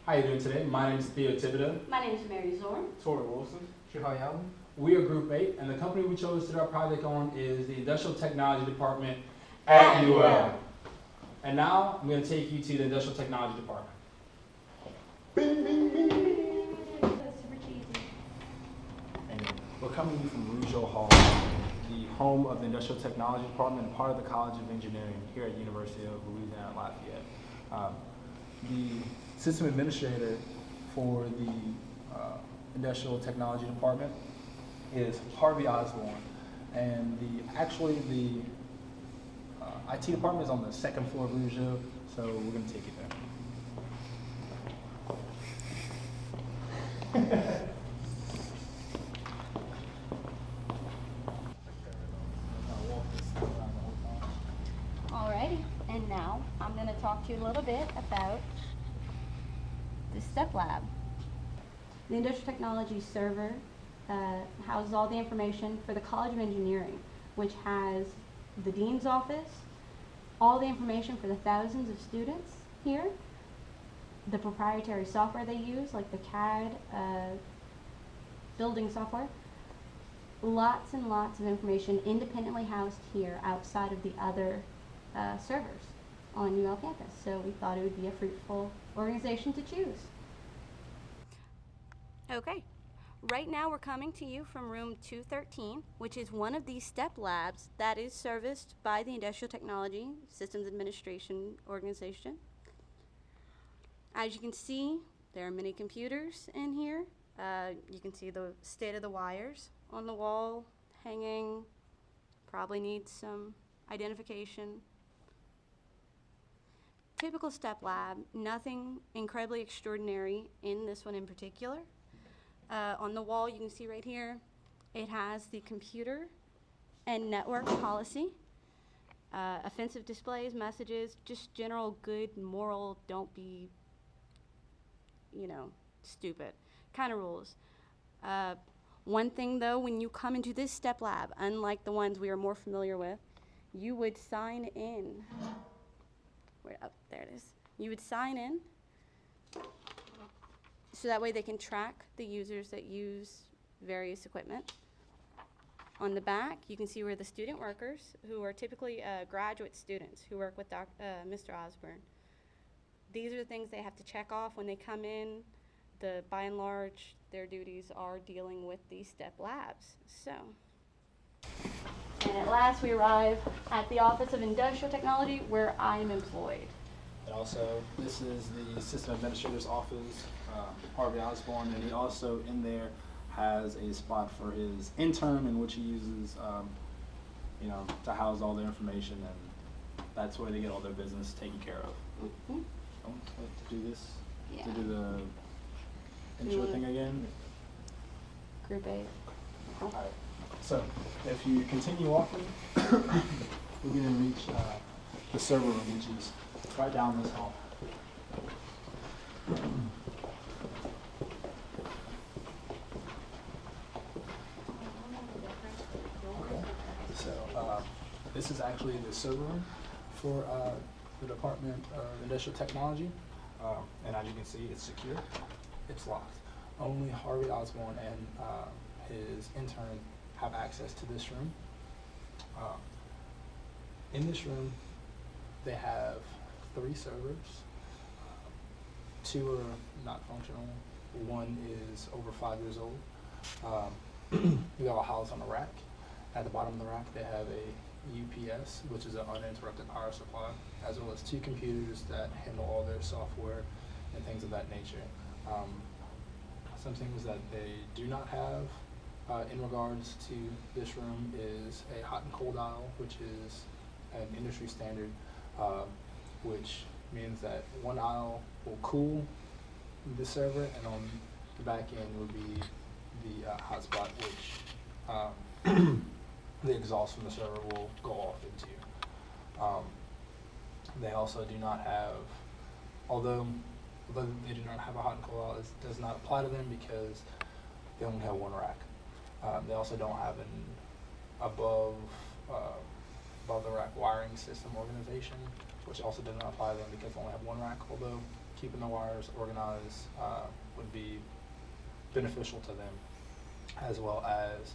How are you doing today? My name is Theo Thibodeau. My name is Mary Zorn. Tori Wilson. Shihai Allen. We are Group 8, and the company we chose to do our project on is the Industrial Technology Department at ULL. And now, I'm going to take you to the Industrial Technology Department. Bing, bing, bing. That's super cheesy. And we're coming to you from Rougeau Hall, the home of the Industrial Technology Department and part of the College of Engineering here at the University of Louisiana Lafayette. The system administrator for the Industrial Technology Department is Harvey Osborne, and the IT department is on the second floor of Rougeau, so we're going to take you there. Alrighty, and now I'm going to talk to you a little bit about the STEP Lab. The Industrial Technology server houses all the information for the College of Engineering, which has the Dean's office, all the information for the thousands of students here, the proprietary software they use, like the CAD building software, lots and lots of information independently housed here outside of the other servers on UL campus. So we thought it would be a fruitful organization to choose. Okay, right now we're coming to you from room 213, which is one of these STEP labs that is serviced by the Industrial Technology Systems Administration organization. As you can see, there are many computers in here. You can see the state of the wires on the wall hanging, probably needs some identification. Typical STEP lab, nothing incredibly extraordinary in this one in particular. On the wall, you can see right here, it has the computer and network policy, offensive displays, messages, just general good moral, don't be, stupid kind of rules. One thing though, when you come into this STEP lab, unlike the ones we are more familiar with, you would sign in. There it is. You would sign in, so that way they can track the users that use various equipment. On the back, you can see where the student workers, who are typically graduate students who work with Mr. Osborne. These are the things they have to check off when they come in. By and large, their duties are dealing with these STEP labs. So, and at last we arrive at the Office of Industrial Technology, where I am employed. And also, this is the System Administrator's office, Harvey Osborne, and he also in there has a spot for his intern, in which he uses, to house all their information, and that's where they get all their business taken care of. Mm-hmm. To do this, yeah. to do the intro thing again. Group 8. All right. So, if you continue walking, we're going to reach the server room, which is right down this hall. Okay. So, this is actually the server room for the Department of Industrial Technology. And as you can see, it's secure. It's locked. Only Harvey Osborne and his intern have access to this room. In this room, they have 3 servers. 2 are not functional. 1 is over 5 years old. They're all housed on a rack. At the bottom of the rack, they have a UPS, which is an uninterrupted power supply, as well as 2 computers that handle all their software and things of that nature. Some things that they do not have in regards to this room is a hot and cold aisle, which is an industry standard, which means that one aisle will cool the server, and on the back end would be the hotspot, which the exhaust from the server will go off into. They also do not have, although they do not have a hot and cold aisle, it does not apply to them because they only have 1 rack. They also don't have an above the rack wiring system organization, which also does not apply to them because they only have 1 rack, although keeping the wires organized would be beneficial to them, as well as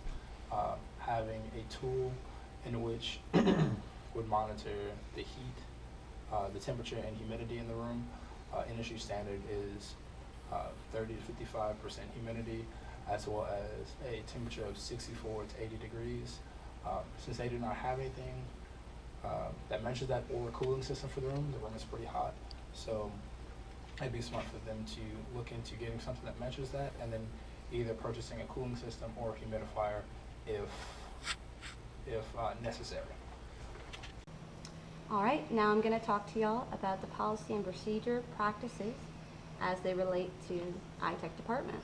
having a tool in which would monitor the heat, the temperature and humidity in the room. Industry standard is 30 to 55% humidity, as well as a temperature of 64 to 80 degrees. Since they do not have anything that measures that, or a cooling system for the room is pretty hot. So it'd be smart for them to look into getting something that measures that, and then either purchasing a cooling system or a humidifier if necessary. All right, now I'm going to talk to y'all about the policy and procedure practices as they relate to ITech department.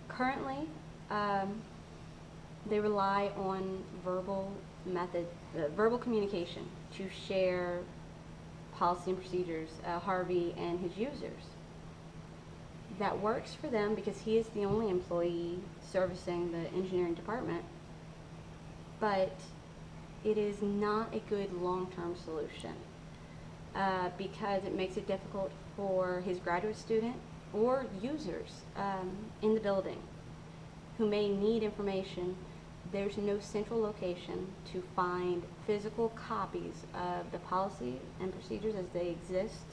Currently, they rely on verbal communication to share policy and procedures, Harvey and his users. That works for them because he is the only employee servicing the engineering department, but it is not a good long-term solution because it makes it difficult for his graduate student or users in the building who may need information. There's no central location to find physical copies of the policy and procedures as they exist,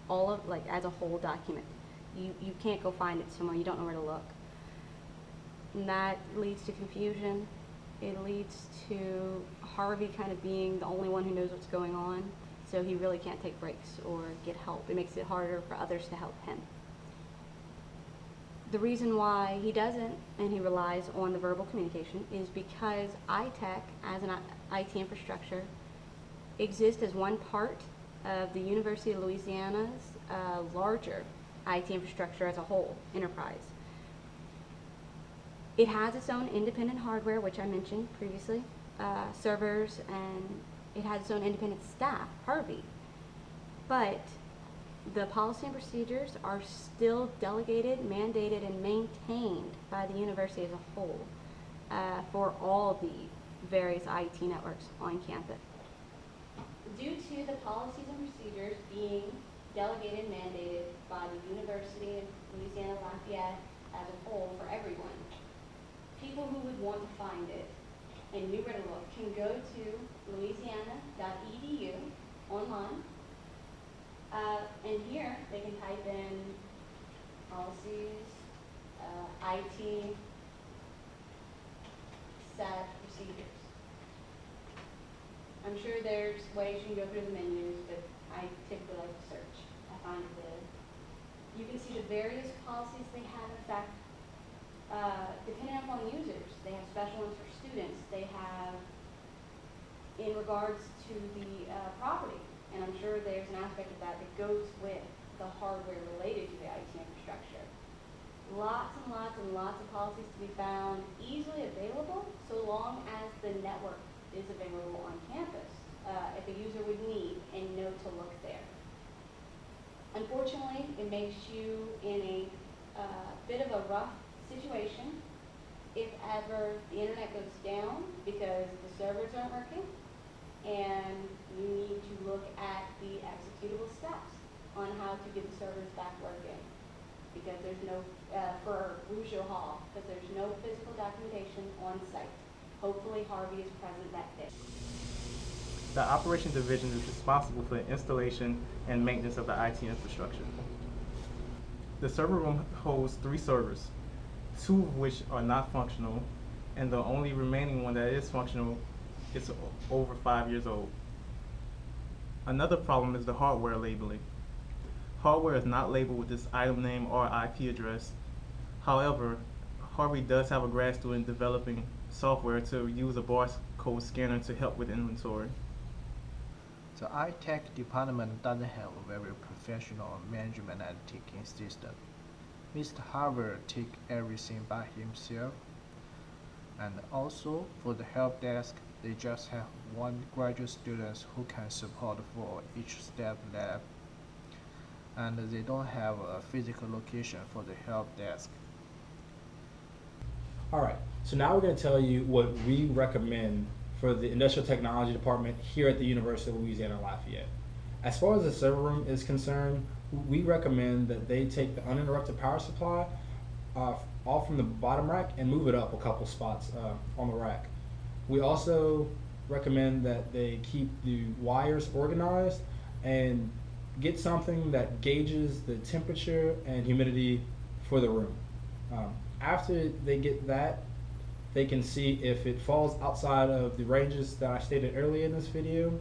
all of, like, as a whole document. You can't go find it somewhere, you don't know where to look. And that leads to confusion. It leads to Harvey kind of being the only one who knows what's going on, so he really can't take breaks or get help. It makes it harder for others to help him. The reason why he doesn't, and he relies on the verbal communication, is because ITech, as an IT infrastructure, exists as one part of the University of Louisiana's larger IT infrastructure as a whole, enterprise. It has its own independent hardware, which I mentioned previously, servers, and it has its own independent staff, Harvey. But the policy and procedures are still delegated, mandated, and maintained by the university as a whole for all the various IT networks on campus. Due to the policies and procedures being delegated and mandated by the University of Louisiana Lafayette as a whole for everyone, people who would want to find it and knew where to look can go to louisiana.edu online. And here they can type in policies, IT, set procedures. I'm sure there's ways you can go through the menus, but I typically like to search. I find it you can see the various policies they have in effect depending upon the users. They have special ones for students. They have in regards to the property. And I'm sure there's an aspect of that that goes with the hardware related to the IT infrastructure. Lots and lots and lots of policies to be found, easily available, so long as the network is available on campus, if a user would need and know to look there. Unfortunately, it makes you in a bit of a rough situation if ever the internet goes down because the servers aren't working, and you need to look at the executable steps on how to get the servers back working, because there's no, for Rougeau Hall, because there's no physical documentation on site. Hopefully Harvey is present that day. The Operations Division is responsible for the installation and maintenance of the IT infrastructure. The server room holds 3 servers, 2 of which are not functional, and the only remaining one that is functional is over 5 years old. Another problem is the hardware labeling. Hardware is not labeled with its item name or IP address. However, Harvey does have a grad student developing software to use a barcode scanner to help with inventory. The ITech department doesn't have a very professional management and ticketing system. Mr. Harvard takes everything by himself. And also, for the help desk, they just have 1 graduate student who can support for each step lab. And they don't have a physical location for the help desk. All right, so now we're going to tell you what we recommend for the Industrial Technology Department here at the University of Louisiana Lafayette. As far as the server room is concerned, we recommend that they take the uninterrupted power supply off from the bottom rack and move it up a couple spots on the rack. We also recommend that they keep the wires organized and get something that gauges the temperature and humidity for the room. After they get that, they can see if it falls outside of the ranges that I stated earlier in this video,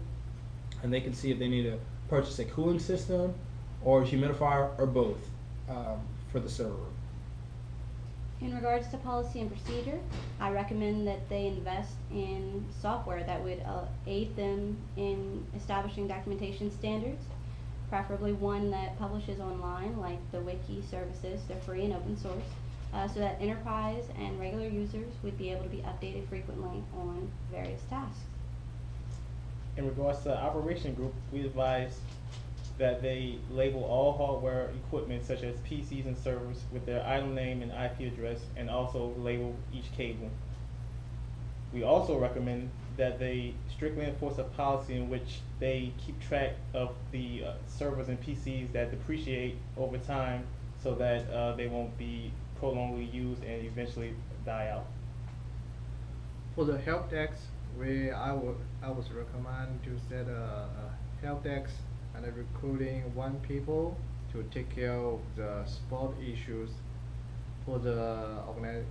and they can see if they need to purchase a cooling system or a humidifier or both for the server room. In regards to policy and procedure, I recommend that they invest in software that would aid them in establishing documentation standards, preferably one that publishes online like the wiki services. They're free and open source, so that enterprise and regular users would be able to be updated frequently on various tasks. In regards to the operation group, we advise that they label all hardware equipment such as PCs and servers with their item name and IP address, and also label each cable. We also recommend that they strictly enforce a policy in which they keep track of the servers and PCs that depreciate over time, so that they won't be prolongedly used and eventually die out. For the help desk, I would recommend to set a help desk and recruiting one people to take care of the support issues for the organization.